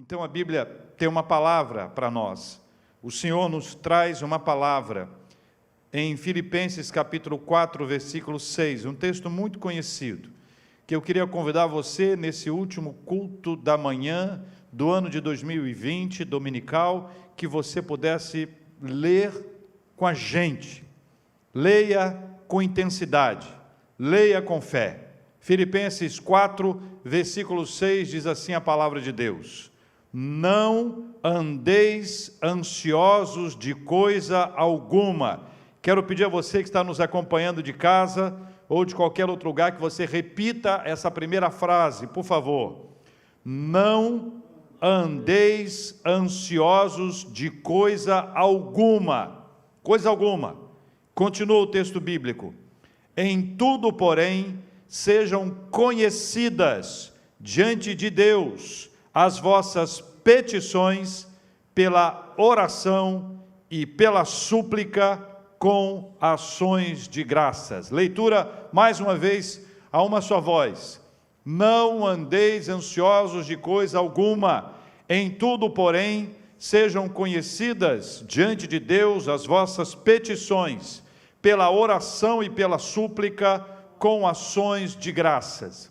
Então a Bíblia tem uma palavra para nós. O Senhor nos traz uma palavra em Filipenses capítulo 4, versículo 6, um texto muito conhecido, que eu queria convidar você nesse último culto da manhã do ano de 2020, dominical, que você pudesse ler com a gente. Leia com intensidade, leia com fé. Filipenses 4, versículo 6, diz assim a palavra de Deus: não andeis ansiosos de coisa alguma. Quero pedir a você que está nos acompanhando de casa ou de qualquer outro lugar que você repita essa primeira frase, por favor. Não andeis ansiosos de coisa alguma. Coisa alguma. Continua o texto bíblico. Em tudo, porém, sejam conhecidas diante de Deus as vossas petições pela oração e pela súplica com ações de graças. Leitura, mais uma vez, a uma só voz. Não andeis ansiosos de coisa alguma, em tudo, porém, sejam conhecidas diante de Deus as vossas petições, pela oração e pela súplica com ações de graças.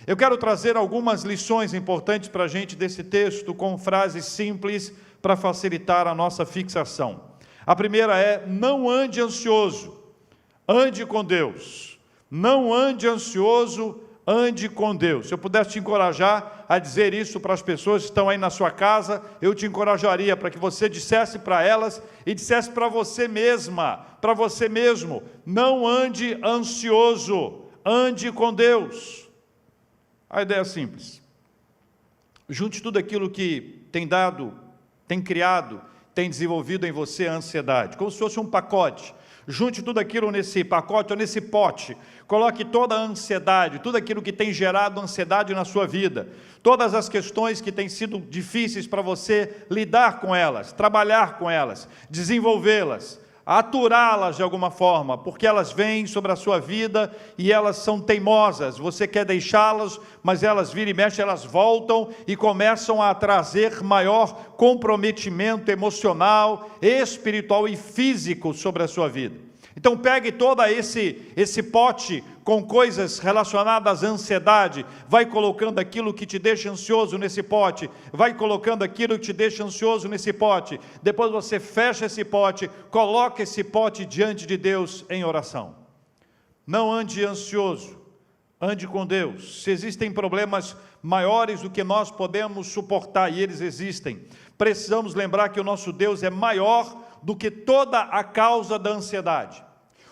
Eu quero trazer algumas lições importantes para a gente desse texto, com frases simples para facilitar a nossa fixação. A primeira é: não ande ansioso, ande com Deus. Não ande ansioso, ande com Deus. Se eu pudesse te encorajar a dizer isso para as pessoas que estão aí na sua casa, eu te encorajaria para que você dissesse para elas e dissesse para você mesma, para você mesmo: não ande ansioso, ande com Deus. A ideia é simples. Junte tudo aquilo que tem dado, tem criado, tem desenvolvido em você a ansiedade, como se fosse um pacote. Junte tudo aquilo nesse pacote ou nesse pote. Coloque toda a ansiedade, tudo aquilo que tem gerado ansiedade na sua vida, todas as questões que têm sido difíceis para você lidar com elas, trabalhar com elas, desenvolvê-las, aturá-las de alguma forma, porque elas vêm sobre a sua vida e elas são teimosas. Você quer deixá-las, mas elas viram e mexem, elas voltam e começam a trazer maior comprometimento emocional, espiritual e físico sobre a sua vida. Então pegue todo esse pote com coisas relacionadas à ansiedade, vai colocando aquilo que te deixa ansioso nesse pote, vai colocando aquilo que te deixa ansioso nesse pote, depois você fecha esse pote, coloca esse pote diante de Deus em oração. Não ande ansioso, ande com Deus. Se existem problemas maiores do que nós podemos suportar, e eles existem, precisamos lembrar que o nosso Deus é maior do que toda a causa da ansiedade.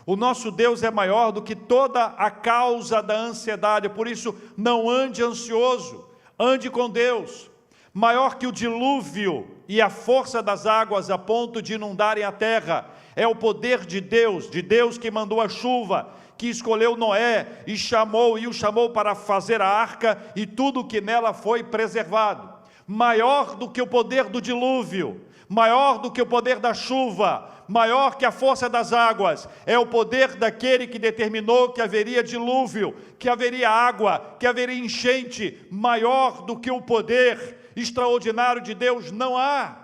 O nosso Deus é maior do que toda a causa da ansiedade, por isso não ande ansioso, ande com Deus. Maior que o dilúvio e a força das águas a ponto de inundarem a terra, é o poder de Deus que mandou a chuva, que escolheu Noé e o chamou para fazer a arca e tudo que nela foi preservado. Maior do que o poder do dilúvio, maior do que o poder da chuva, maior que a força das águas, é o poder daquele que determinou que haveria dilúvio, que haveria água, que haveria enchente. Maior do que o poder extraordinário de Deus não há.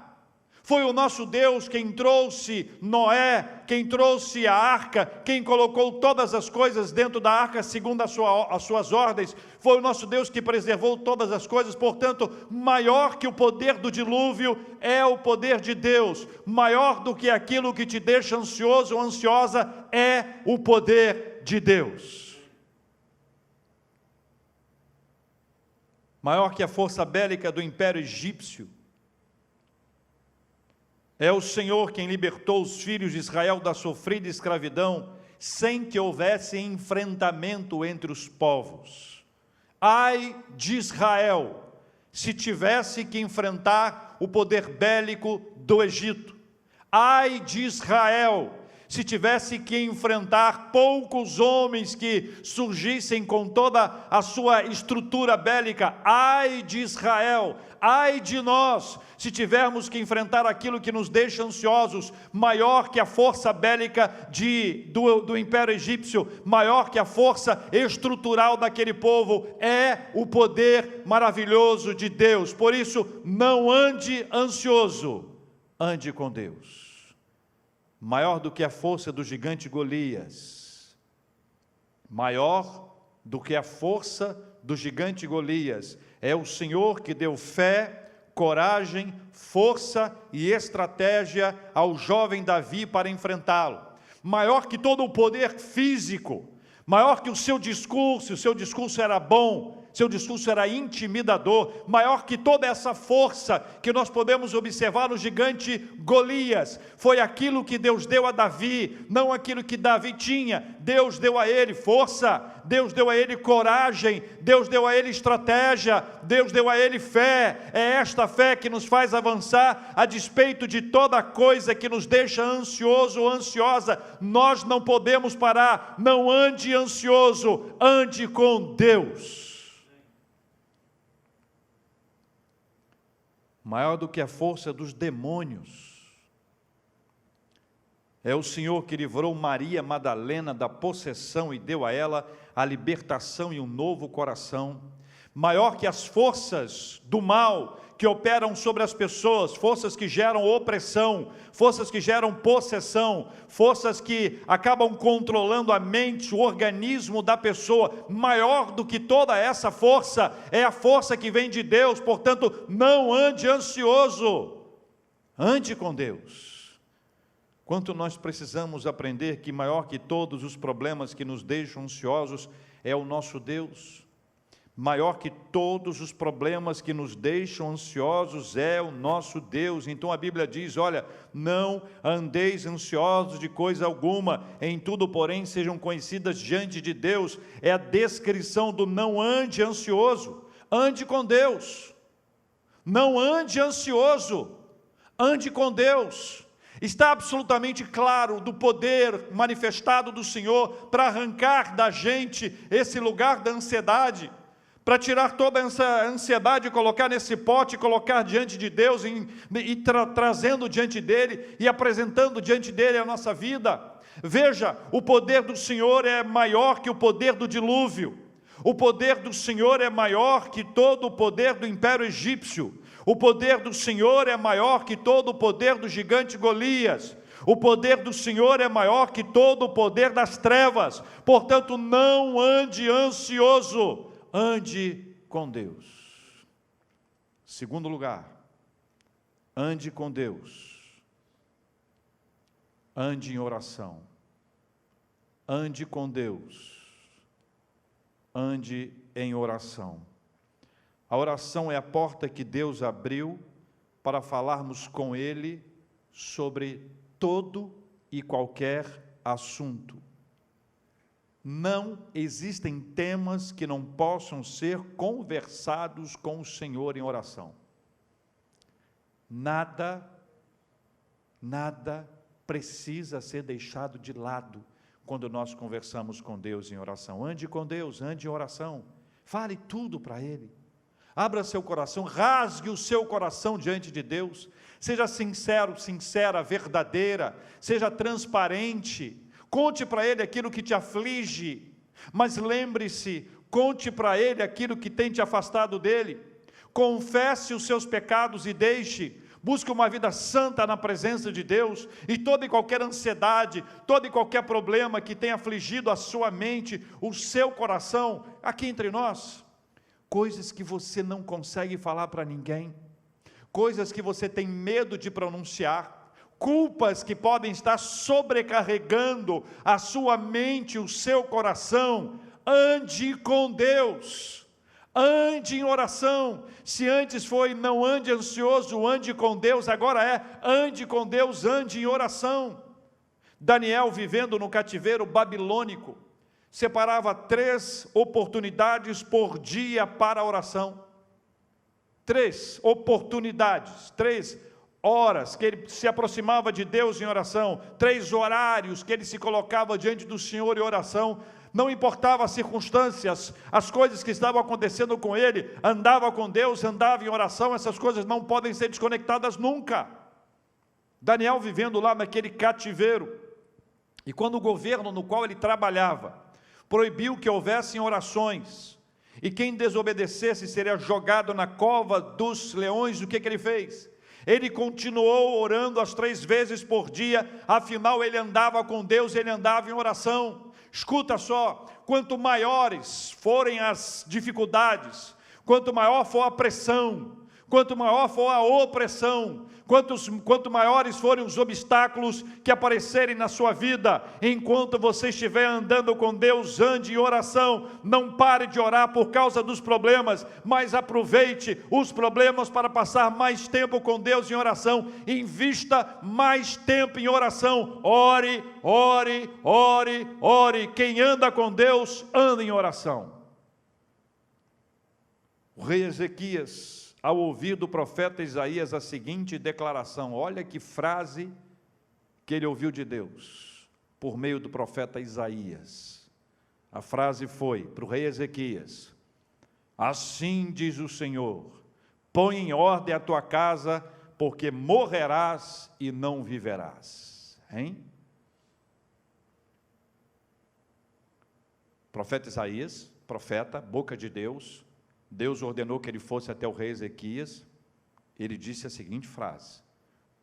Foi o nosso Deus quem trouxe Noé, quem trouxe a arca, quem colocou todas as coisas dentro da arca segundo as suas ordens. Foi o nosso Deus que preservou todas as coisas. Portanto, maior que o poder do dilúvio é o poder de Deus. Maior do que aquilo que te deixa ansioso ou ansiosa é o poder de Deus. Maior que a força bélica do Império Egípcio é o Senhor quem libertou os filhos de Israel da sofrida escravidão, sem que houvesse enfrentamento entre os povos. Ai de Israel, se tivesse que enfrentar o poder bélico do Egito. Ai de Israel, se tivesse que enfrentar poucos homens que surgissem com toda a sua estrutura bélica, ai de Israel, ai de nós, se tivermos que enfrentar aquilo que nos deixa ansiosos, maior que a força bélica do Império Egípcio, maior que a força estrutural daquele povo, é o poder maravilhoso de Deus. Por isso, não ande ansioso, ande com Deus. Maior do que a força do gigante Golias, maior do que a força do gigante Golias, é o Senhor que deu fé, coragem, força e estratégia ao jovem Davi para enfrentá-lo. Maior que todo o poder físico, maior que o seu discurso era bom, seu discurso era intimidador, maior que toda essa força que nós podemos observar no gigante Golias, foi aquilo que Deus deu a Davi, não aquilo que Davi tinha. Deus deu a ele força, Deus deu a ele coragem, Deus deu a ele estratégia, Deus deu a ele fé. É esta fé que nos faz avançar a despeito de toda coisa que nos deixa ansioso ou ansiosa. Nós não podemos parar. Não ande ansioso, ande com Deus. Maior do que a força dos demônios, é o Senhor que livrou Maria Madalena da possessão e deu a ela a libertação e um novo coração. Maior que as forças do mal que operam sobre as pessoas, forças que geram opressão, forças que geram possessão, forças que acabam controlando a mente, o organismo da pessoa. Maior do que toda essa força é a força que vem de Deus. Portanto, não ande ansioso, ande com Deus. Quanto nós precisamos aprender que maior que todos os problemas que nos deixam ansiosos é o nosso Deus. Maior que todos os problemas que nos deixam ansiosos é o nosso Deus. Então a Bíblia diz, olha, não andeis ansiosos de coisa alguma, em tudo, porém, sejam conhecidas diante de Deus. É a descrição do não ande ansioso, ande com Deus. Não ande ansioso, ande com Deus. Está absolutamente claro do poder manifestado do Senhor para arrancar da gente esse lugar da ansiedade, para tirar toda essa ansiedade e colocar nesse pote, colocar diante de Deus trazendo diante dEle e apresentando diante dEle a nossa vida. Veja, o poder do Senhor é maior que o poder do dilúvio. O poder do Senhor é maior que todo o poder do Império Egípcio. O poder do Senhor é maior que todo o poder do gigante Golias. O poder do Senhor é maior que todo o poder das trevas. Portanto, não ande ansioso, ande com Deus. Segundo lugar, ande com Deus. Ande em oração. Ande com Deus. Ande em oração. A oração é a porta que Deus abriu para falarmos com Ele sobre todo e qualquer assunto. Não existem temas que não possam ser conversados com o Senhor em oração. Nada precisa ser deixado de lado quando nós conversamos com Deus em oração. Ande com Deus, ande em oração. Fale tudo para Ele. Abra seu coração, rasgue o seu coração diante de Deus. Seja sincero, sincera, verdadeira. Seja transparente. Conte para Ele aquilo que te aflige. Mas lembre-se, conte para Ele aquilo que tem te afastado dEle. Confesse os seus pecados e deixe. Busque uma vida santa na presença de Deus, e toda e qualquer ansiedade, todo e qualquer problema que tenha afligido a sua mente, o seu coração, aqui entre nós, coisas que você não consegue falar para ninguém, coisas que você tem medo de pronunciar, culpas que podem estar sobrecarregando a sua mente, o seu coração. Ande com Deus. Ande em oração. Se antes foi não ande ansioso, ande com Deus, agora é ande com Deus, ande em oração. Daniel, vivendo no cativeiro babilônico, separava 3 oportunidades por dia para a oração. 3 oportunidades, 3 horas que ele se aproximava de Deus em oração, 3 horários que ele se colocava diante do Senhor em oração. Não importava as circunstâncias, as coisas que estavam acontecendo com ele, andava com Deus, andava em oração. Essas coisas não podem ser desconectadas nunca. Daniel vivendo lá naquele cativeiro, e quando o governo no qual ele trabalhava proibiu que houvessem orações, e quem desobedecesse seria jogado na cova dos leões, o que ele fez? Ele continuou orando as 3 vezes por dia, afinal ele andava com Deus, ele andava em oração. Escuta só, quanto maiores forem as dificuldades, quanto maior for a pressão, quanto maior for a opressão, quanto maiores forem os obstáculos que aparecerem na sua vida, enquanto você estiver andando com Deus, ande em oração. Não pare de orar por causa dos problemas, mas aproveite os problemas para passar mais tempo com Deus em oração. Invista mais tempo em oração. Ore, ore, ore, ore. Quem anda com Deus, anda em oração. O rei Ezequias, ao ouvir do profeta Isaías a seguinte declaração, olha que frase que ele ouviu de Deus, por meio do profeta Isaías. A frase foi para o rei Ezequias: assim diz o Senhor, põe em ordem a tua casa, porque morrerás e não viverás. Hein? Profeta Isaías, profeta, boca de Deus, Deus ordenou que ele fosse até o rei Ezequias. Ele disse a seguinte frase: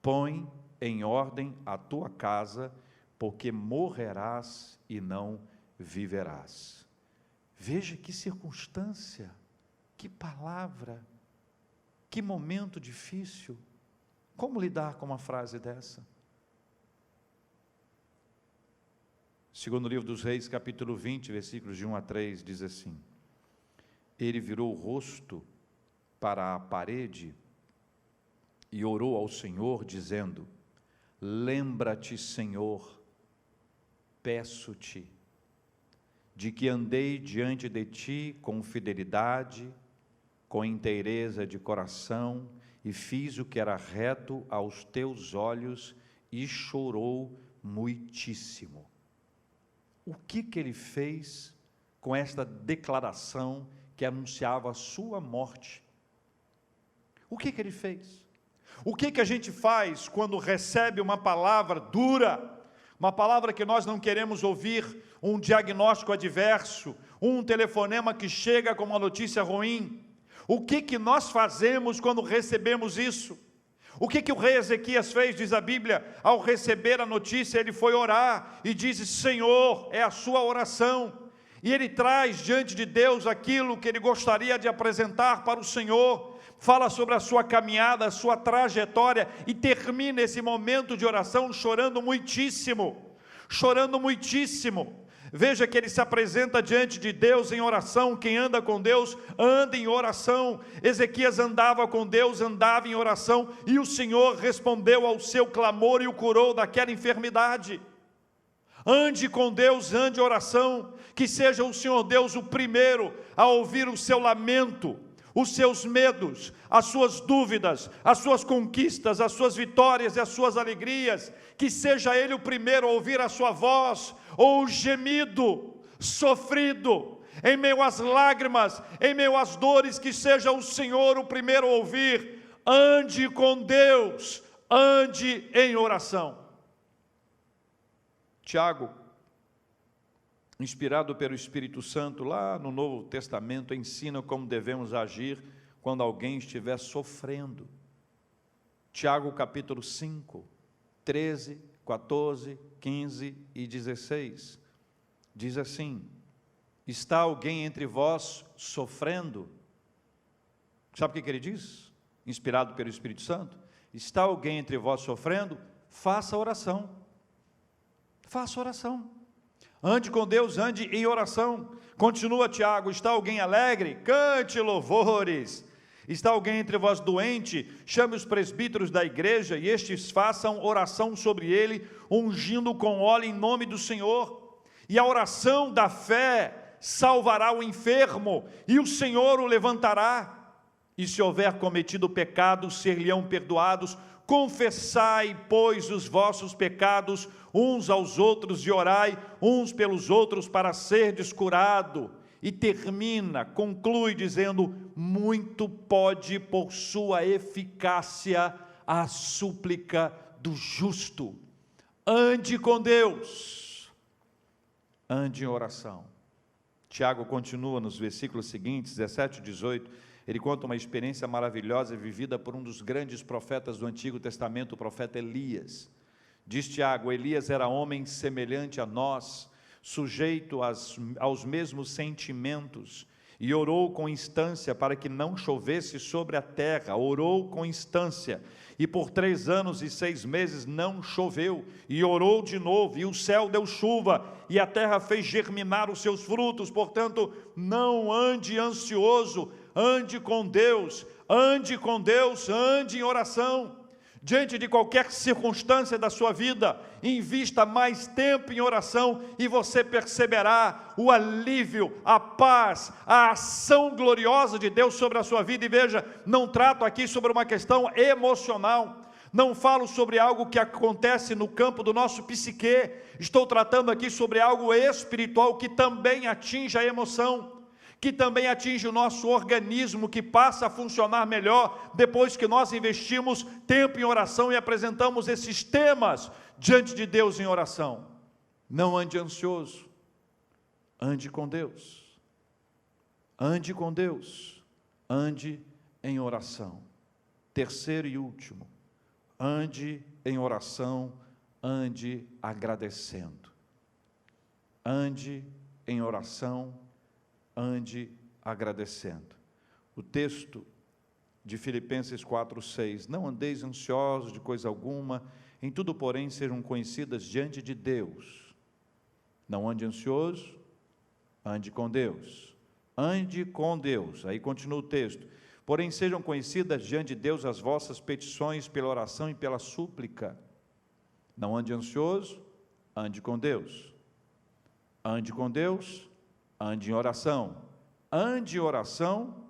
põe em ordem a tua casa, porque morrerás e não viverás. Veja que circunstância, que palavra, que momento difícil. Como lidar com uma frase dessa? Segundo o livro dos Reis, capítulo 20, versículos de 1 a 3, diz assim: ele virou o rosto para a parede e orou ao Senhor, dizendo: lembra-te, Senhor, peço-te, de que andei diante de ti com fidelidade, com inteireza de coração, e fiz o que era reto aos teus olhos, e chorou muitíssimo. O que ele fez com esta declaração que anunciava a sua morte? O que ele fez? O que a gente faz quando recebe uma palavra dura, uma palavra que nós não queremos ouvir, um diagnóstico adverso, um telefonema que chega com uma notícia ruim? O que nós fazemos quando recebemos isso? O que o rei Ezequias fez, diz a Bíblia? Ao receber a notícia, ele foi orar e disse: Senhor, é a sua oração. E ele traz diante de Deus aquilo que ele gostaria de apresentar para o Senhor, fala sobre a sua caminhada, a sua trajetória, e termina esse momento de oração chorando muitíssimo, chorando muitíssimo. Veja que ele se apresenta diante de Deus em oração. Quem anda com Deus, anda em oração. Ezequias andava com Deus, andava em oração, e o Senhor respondeu ao seu clamor e o curou daquela enfermidade. Ande com Deus, ande em oração, que seja o Senhor Deus o primeiro a ouvir o seu lamento, os seus medos, as suas dúvidas, as suas conquistas, as suas vitórias e as suas alegrias, que seja Ele o primeiro a ouvir a sua voz, ou o gemido, sofrido, em meio às lágrimas, em meio às dores, que seja o Senhor o primeiro a ouvir. Ande com Deus, ande em oração. Tiago, inspirado pelo Espírito Santo, lá no Novo Testamento, ensina como devemos agir quando alguém estiver sofrendo. Tiago capítulo 5, 13, 14, 15 e 16, diz assim: está alguém entre vós sofrendo? Sabe o que ele diz? Inspirado pelo Espírito Santo: está alguém entre vós sofrendo? Faça oração. Faça oração. Ande com Deus, ande em oração. Continua Tiago: está alguém alegre? Cante louvores. Está alguém entre vós doente? Chame os presbíteros da igreja, e estes façam oração sobre ele, ungindo com óleo em nome do Senhor. E a oração da fé salvará o enfermo, e o Senhor o levantará. E se houver cometido pecado, ser-lhe-ão perdoados. Confessai, pois, os vossos pecados uns aos outros e orai uns pelos outros para serdes curado. E termina, conclui dizendo: muito pode por sua eficácia a súplica do justo. Ande com Deus, ande em oração. Tiago continua nos versículos seguintes, 17 e 18, ele conta uma experiência maravilhosa vivida por um dos grandes profetas do Antigo Testamento, o profeta Elias. Diz Tiago: Elias era homem semelhante a nós, sujeito aos mesmos sentimentos, e orou com instância para que não chovesse sobre a terra. Orou com instância, e por 3 anos e 6 meses não choveu, e orou de novo, e o céu deu chuva, e a terra fez germinar os seus frutos. Portanto, não ande ansioso, ande com Deus, ande com Deus, ande em oração. Diante de qualquer circunstância da sua vida, invista mais tempo em oração e você perceberá o alívio, a paz, a ação gloriosa de Deus sobre a sua vida. E veja, não trato aqui sobre uma questão emocional, não falo sobre algo que acontece no campo do nosso psique, estou tratando aqui sobre algo espiritual que também atinge a emoção, que também atinge o nosso organismo, que passa a funcionar melhor depois que nós investimos tempo em oração e apresentamos esses temas diante de Deus em oração. Não ande ansioso, ande com Deus, ande com Deus, ande em oração. Terceiro e último, ande em oração, ande agradecendo. Ande em oração, ande agradecendo. O texto de Filipenses 4:6, não andeis ansiosos de coisa alguma, em tudo, porém, sejam conhecidas diante de Deus. Não ande ansioso, ande com Deus. Ande com Deus. Aí continua o texto. Porém, sejam conhecidas diante de Deus as vossas petições pela oração e pela súplica. Não ande ansioso, ande com Deus. Ande com Deus, ande em oração. Ande em oração,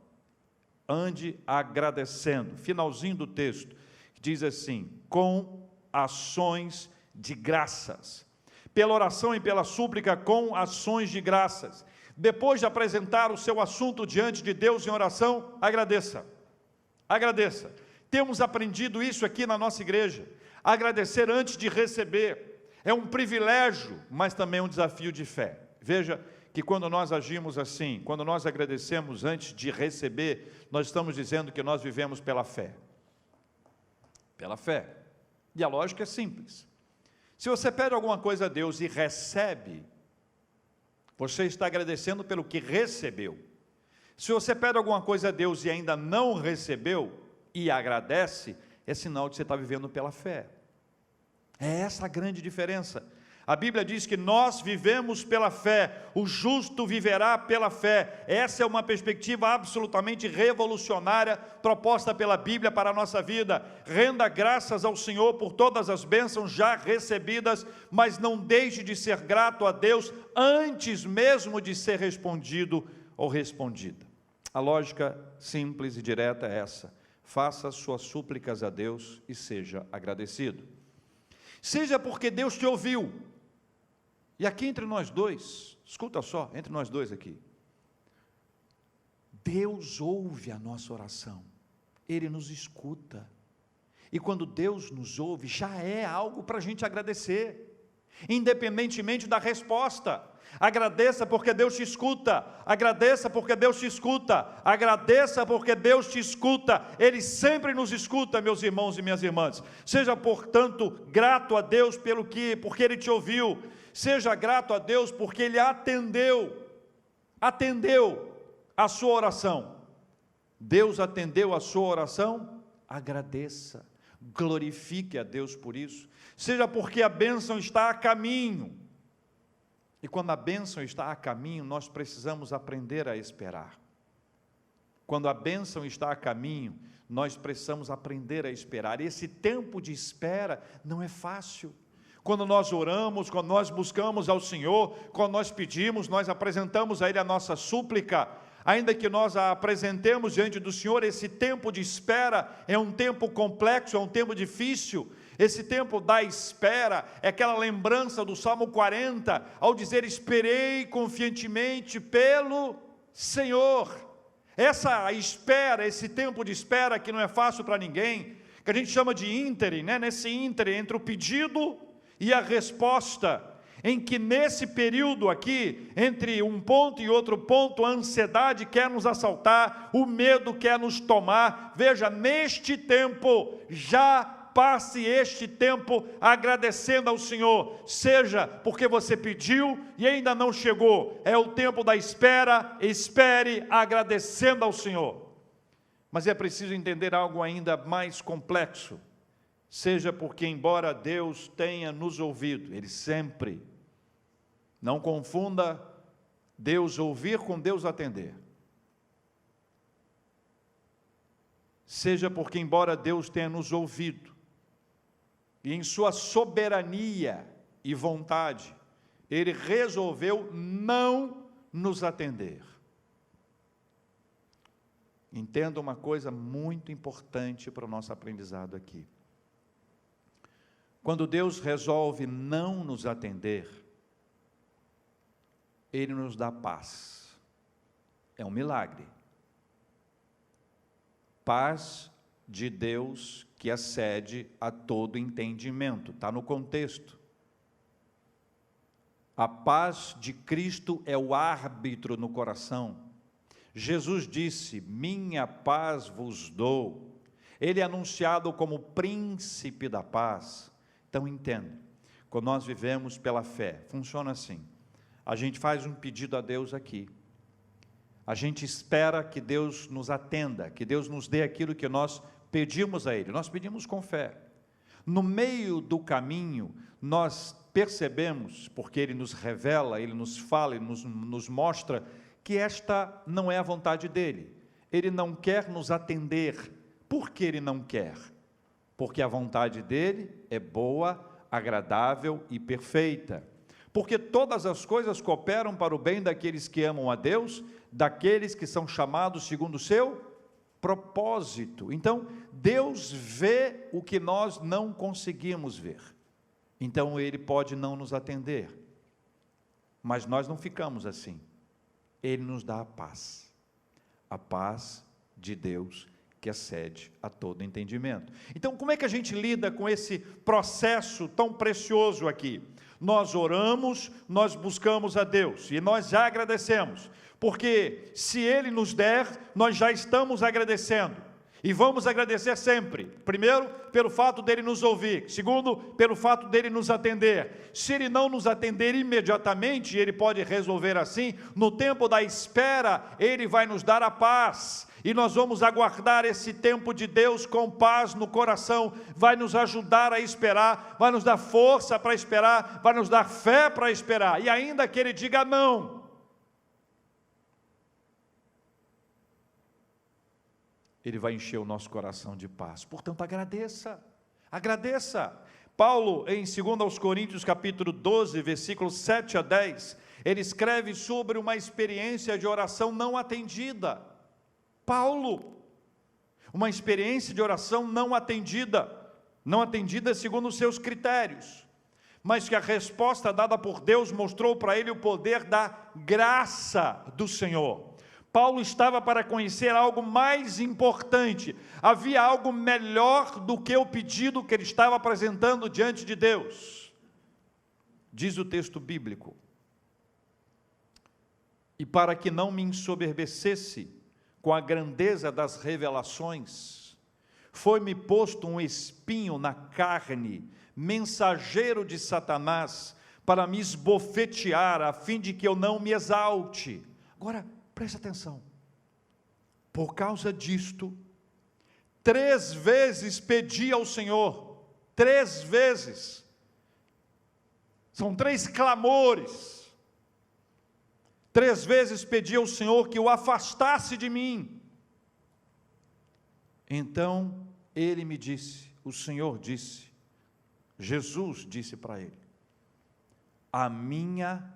ande agradecendo. Finalzinho do texto, diz assim: com ações de graças. Pela oração e pela súplica, com ações de graças. Depois de apresentar o seu assunto diante de Deus em oração, agradeça. Agradeça. Temos aprendido isso aqui na nossa igreja. Agradecer antes de receber. É um privilégio, mas também um desafio de fé. Veja que quando nós agimos assim, quando nós agradecemos antes de receber, nós estamos dizendo que nós vivemos pela fé. Pela fé. E a lógica é simples. Se você pede alguma coisa a Deus e recebe, você está agradecendo pelo que recebeu. Se você pede alguma coisa a Deus e ainda não recebeu e agradece, é sinal de que você está vivendo pela fé. É essa a grande diferença. A Bíblia diz que nós vivemos pela fé, o justo viverá pela fé. Essa é uma perspectiva absolutamente revolucionária proposta pela Bíblia para a nossa vida. Renda graças ao Senhor por todas as bênçãos já recebidas, mas não deixe de ser grato a Deus antes mesmo de ser respondido ou respondida. A lógica simples e direta é essa: faça suas súplicas a Deus e seja agradecido. Seja porque Deus te ouviu. E aqui entre nós dois, escuta só, entre nós dois aqui, Deus ouve a nossa oração, Ele nos escuta, e quando Deus nos ouve, já é algo para a gente agradecer, independentemente da resposta. Agradeça porque Deus te escuta, agradeça porque Deus te escuta, agradeça porque Deus te escuta, Ele sempre nos escuta, meus irmãos e minhas irmãs. Seja, portanto, grato a Deus porque Ele te ouviu. Seja grato a Deus porque Ele atendeu a sua oração. Deus atendeu a sua oração, agradeça, glorifique a Deus por isso. Seja porque a bênção está a caminho. E quando a bênção está a caminho, nós precisamos aprender a esperar. Quando a bênção está a caminho, nós precisamos aprender a esperar. E esse tempo de espera não é fácil. Quando nós oramos, quando nós buscamos ao Senhor, quando nós pedimos, nós apresentamos a Ele a nossa súplica, ainda que nós a apresentemos diante do Senhor, esse tempo de espera é um tempo complexo, é um tempo difícil. Esse tempo da espera é aquela lembrança do Salmo 40, ao dizer: esperei confiantemente pelo Senhor. Essa espera, esse tempo de espera que não é fácil para ninguém, que a gente chama de ínterim, né? Nesse ínterim entre o pedido e a resposta, em que nesse período aqui, entre um ponto e outro ponto, a ansiedade quer nos assaltar, o medo quer nos tomar. Veja, neste tempo, já passe este tempo agradecendo ao Senhor, seja porque você pediu e ainda não chegou, é o tempo da espera, espere agradecendo ao Senhor. Mas é preciso entender algo ainda mais complexo, seja porque embora Deus tenha nos ouvido, Ele sempre, não confunda Deus ouvir com Deus atender. Seja porque embora Deus tenha nos ouvido, e em sua soberania e vontade, Ele resolveu não nos atender. Entenda uma coisa muito importante para o nosso aprendizado aqui. Quando Deus resolve não nos atender, Ele nos dá paz. É um milagre. Paz de Deus que excede a todo entendimento. Está no contexto. A paz de Cristo é o árbitro no coração. Jesus disse: minha paz vos dou. Ele é anunciado como príncipe da paz. Então entenda, quando nós vivemos pela fé, funciona assim. A gente faz um pedido a Deus aqui. A gente espera que Deus nos atenda, que Deus nos dê aquilo que nós pedimos a Ele. Nós pedimos com fé. No meio do caminho, nós percebemos, porque Ele nos revela, Ele nos fala, Ele nos mostra, que esta não é a vontade dEle. Ele não quer nos atender. Por que Ele não quer? Porque a vontade dEle é boa, agradável e perfeita. Porque todas as coisas cooperam para o bem daqueles que amam a Deus, daqueles que são chamados segundo o seu propósito. Então, Deus vê o que nós não conseguimos ver. Então, Ele pode não nos atender. Mas nós não ficamos assim. Ele nos dá a paz de Deus que excede a todo entendimento. Então, como é que a gente lida com esse processo tão precioso aqui? Nós oramos, nós buscamos a Deus e nós já agradecemos, porque se Ele nos der, nós já estamos agradecendo. E vamos agradecer sempre. Primeiro, pelo fato dele nos ouvir. Segundo, pelo fato dele nos atender. Se ele não nos atender imediatamente, ele pode resolver assim, no tempo da espera, ele vai nos dar a paz. E nós vamos aguardar esse tempo de Deus com paz no coração. Vai nos ajudar a esperar, vai nos dar força para esperar, vai nos dar fé para esperar. E ainda que ele diga não, Ele vai encher o nosso coração de paz. Portanto, agradeça, agradeça. Paulo, em 2 Coríntios, capítulo 12, versículos 7 a 10, ele escreve sobre uma experiência de oração não atendida. Paulo, uma experiência de oração não atendida segundo os seus critérios, mas que a resposta dada por Deus mostrou para ele o poder da graça do Senhor. Paulo estava para conhecer algo mais importante, havia algo melhor do que o pedido que ele estava apresentando diante de Deus. Diz o texto bíblico: e para que não me ensoberbecesse com a grandeza das revelações, foi-me posto um espinho na carne, mensageiro de Satanás, para me esbofetear, a fim de que eu não me exalte. Agora, preste atenção, por causa disto, 3 vezes pedi ao Senhor, 3 vezes, são 3 clamores, 3 vezes pedi ao Senhor que o afastasse de mim. Então, ele me disse, o Senhor disse, Jesus disse para ele: a minha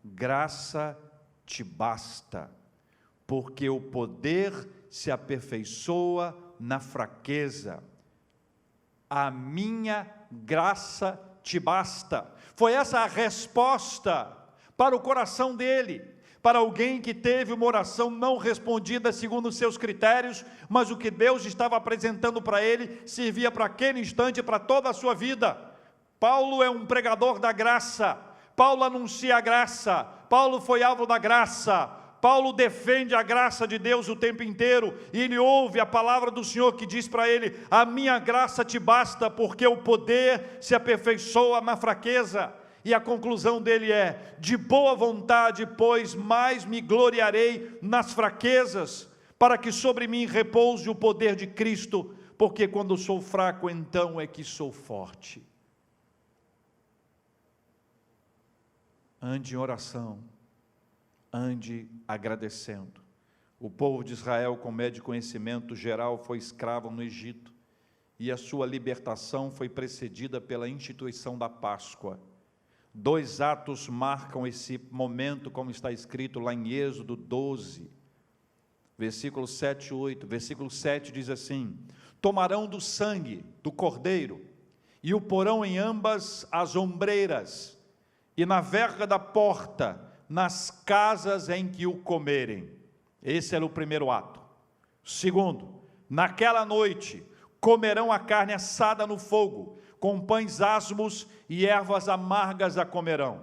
graça te basta, porque o poder se aperfeiçoa na fraqueza. A minha graça te basta. Foi essa a resposta para o coração dele, para alguém que teve uma oração não respondida segundo os seus critérios, mas o que Deus estava apresentando para ele servia para aquele instante e para toda a sua vida. Paulo é um pregador da graça, Paulo anuncia a graça, Paulo foi alvo da graça, Paulo defende a graça de Deus o tempo inteiro, e ele ouve a palavra do Senhor que diz para ele: a minha graça te basta, porque o poder se aperfeiçoa na fraqueza. E a conclusão dele é: de boa vontade, pois, mais me gloriarei nas fraquezas, para que sobre mim repouse o poder de Cristo, porque quando sou fraco, então é que sou forte. Ande em oração, ande agradecendo. O povo de Israel, com médio conhecimento geral, foi escravo no Egito, e a sua libertação foi precedida pela instituição da Páscoa. 2 atos marcam esse momento, como está escrito lá em Êxodo 12, versículos 7 e 8. Versículo 7 diz assim: tomarão do sangue do cordeiro, e o porão em ambas as ombreiras, e na verga da porta, nas casas em que o comerem. Esse era o primeiro ato. Segundo, naquela noite, comerão a carne assada no fogo, com pães asmos e ervas amargas a comerão.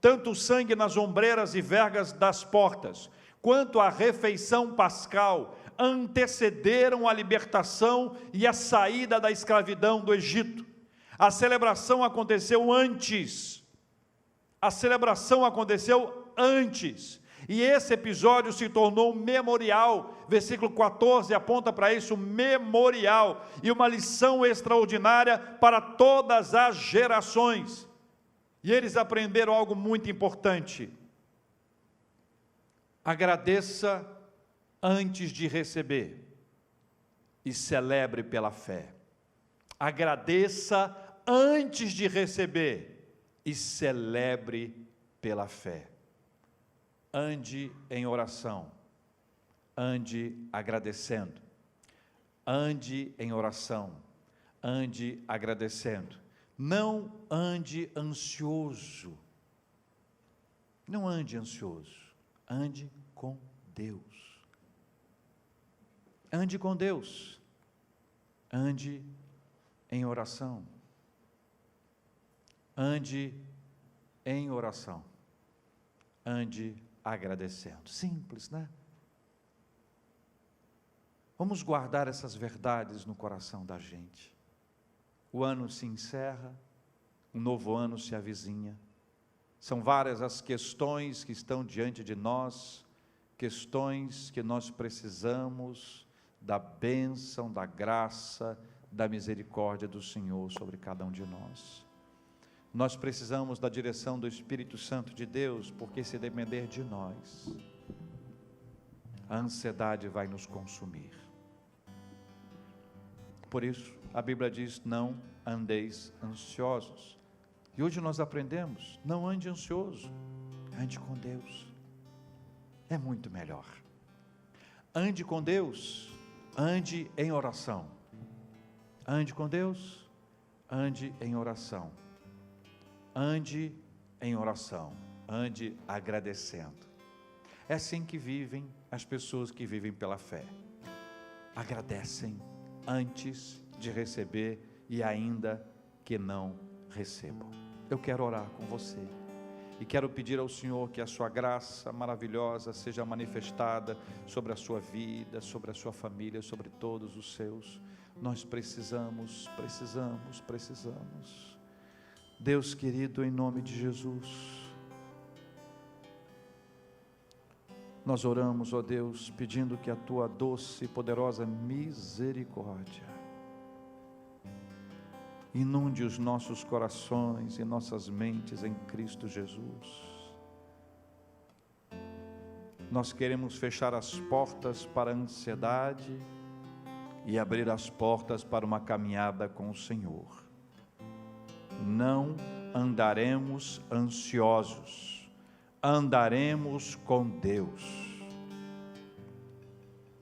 Tanto o sangue nas ombreiras e vergas das portas, quanto a refeição pascal, antecederam a libertação e a saída da escravidão do Egito. A celebração aconteceu antes. E esse episódio se tornou memorial. Versículo 14 aponta para isso, memorial, e uma lição extraordinária para todas as gerações. E eles aprenderam algo muito importante: agradeça antes de receber e celebre pela fé. Agradeça antes de receber e celebre pela fé. Ande em oração, ande agradecendo, ande em oração, ande agradecendo. Não ande ansioso, não ande ansioso, ande com Deus. Ande com Deus, ande em oração, ande em oração, ande agradecendo. Simples, né? Vamos guardar essas verdades no coração da gente. O ano se encerra, um novo ano se avizinha. São várias as questões que estão diante de nós, questões que nós precisamos da bênção, da graça, da misericórdia do Senhor sobre cada um de nós. Nós precisamos da direção do Espírito Santo de Deus, porque se depender de nós, a ansiedade vai nos consumir. Por isso, a Bíblia diz: não andeis ansiosos. E hoje nós aprendemos: não ande ansioso, ande com Deus. É muito melhor. Ande com Deus, ande em oração. Ande com Deus, ande em oração. Ande em oração, ande agradecendo. É assim que vivem as pessoas que vivem pela fé. Agradecem antes de receber e ainda que não recebam. Eu quero orar com você e quero pedir ao Senhor que a sua graça maravilhosa seja manifestada sobre a sua vida, sobre a sua família, sobre todos os seus. Nós precisamos. Deus querido, em nome de Jesus, nós oramos, ó Deus, pedindo que a tua doce e poderosa misericórdia inunde os nossos corações e nossas mentes em Cristo Jesus. Nós queremos fechar as portas para a ansiedade e abrir as portas para uma caminhada com o Senhor. Não andaremos ansiosos, andaremos com Deus.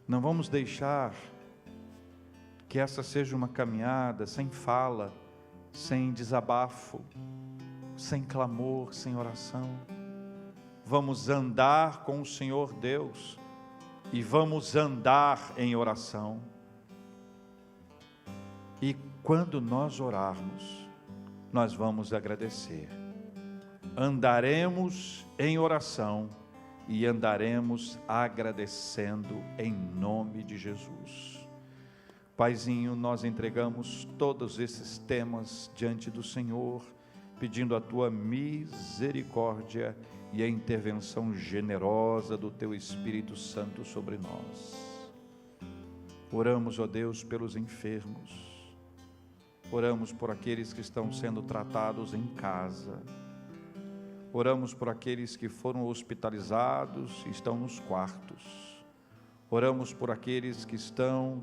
Não vamos deixar que essa seja uma caminhada sem fala, sem desabafo, sem clamor, sem oração. Vamos andar com o Senhor Deus e vamos andar em oração. E quando nós orarmos, nós vamos agradecer. Andaremos em oração e andaremos agradecendo em nome de Jesus. Paizinho, nós entregamos todos esses temas diante do Senhor, pedindo a Tua misericórdia e a intervenção generosa do Teu Espírito Santo sobre nós. Oramos, ó Deus, pelos enfermos. Oramos por aqueles que estão sendo tratados em casa. Oramos por aqueles que foram hospitalizados e estão nos quartos. Oramos por aqueles que estão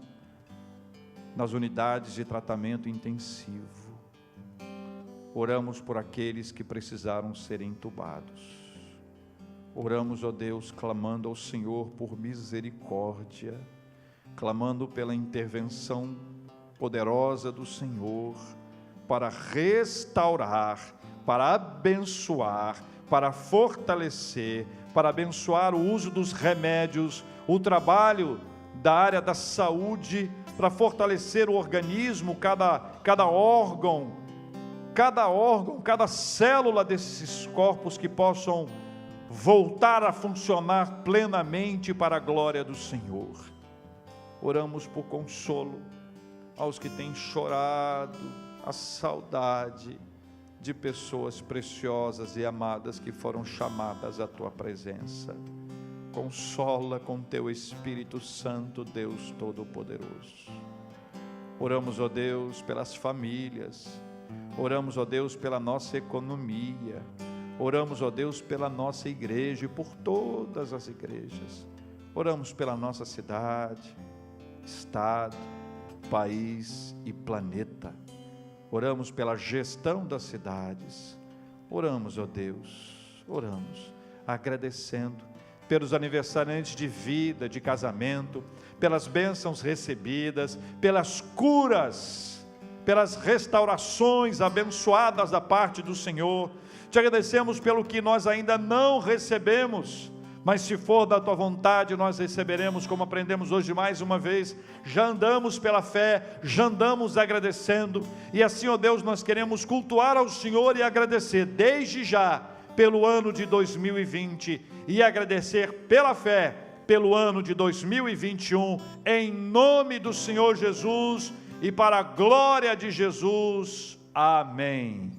nas unidades de tratamento intensivo. Oramos por aqueles que precisaram ser entubados. Oramos, ó Deus, clamando ao Senhor por misericórdia, clamando pela intervenção poderosa do Senhor para restaurar, para abençoar, para fortalecer, para abençoar o uso dos remédios, o trabalho da área da saúde, para fortalecer o organismo, cada órgão, cada célula desses corpos que possam voltar a funcionar plenamente para a glória do Senhor. Oramos por consolo aos que têm chorado a saudade de pessoas preciosas e amadas que foram chamadas à Tua presença. Consola com Teu Espírito Santo, Deus Todo-Poderoso. Oramos, ó Deus, pelas famílias. Oramos, ó Deus, pela nossa economia. Oramos, ó Deus, pela nossa igreja e por todas as igrejas. Oramos pela nossa cidade, estado, país e planeta. Oramos pela gestão das cidades. Oramos, ó Deus, oramos, agradecendo pelos aniversariantes de vida, de casamento, pelas bênçãos recebidas, pelas curas, pelas restaurações abençoadas da parte do Senhor. Te agradecemos pelo que nós ainda não recebemos, mas se for da Tua vontade, nós receberemos, como aprendemos hoje mais uma vez. Já andamos pela fé, já andamos agradecendo, e assim, ó Deus, nós queremos cultuar ao Senhor e agradecer desde já pelo ano de 2020 e agradecer pela fé pelo ano de 2021, em nome do Senhor Jesus e para a glória de Jesus. Amém.